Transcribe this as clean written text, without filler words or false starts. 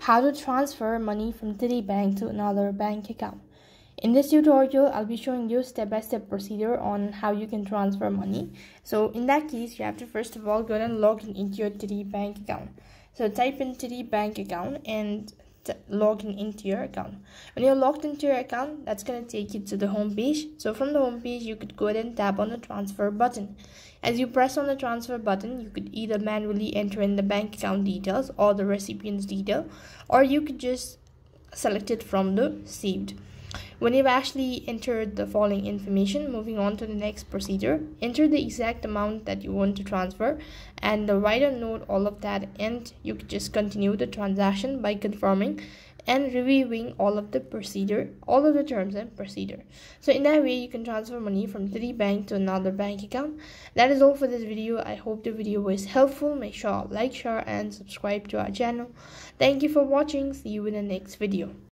how to transfer money from Citibank to another bank account. In this tutorial, I'll be showing you step-by-step procedure on how you can transfer money. So in that case, you have to first of all go and log in into your Citibank account. So type in Citibank account and log in into your account. When you're logged into your account, that's going to take you to the home page. So from the home page, you could go ahead and tap on the transfer button. As you press on the transfer button, you could either manually enter in the bank account details or the recipient's detail, or you could just select it from the saved. When you've actually entered the following information, moving on to the next procedure, enter the exact amount that you want to transfer and write a note all of that, and you could just continue the transaction by confirming and reviewing all of the terms and procedure. So in that way, you can transfer money from Citibank to another bank account. That is all for this video. I hope the video was helpful. Make sure to like, share and subscribe to our channel. Thank you for watching. See you in the next video.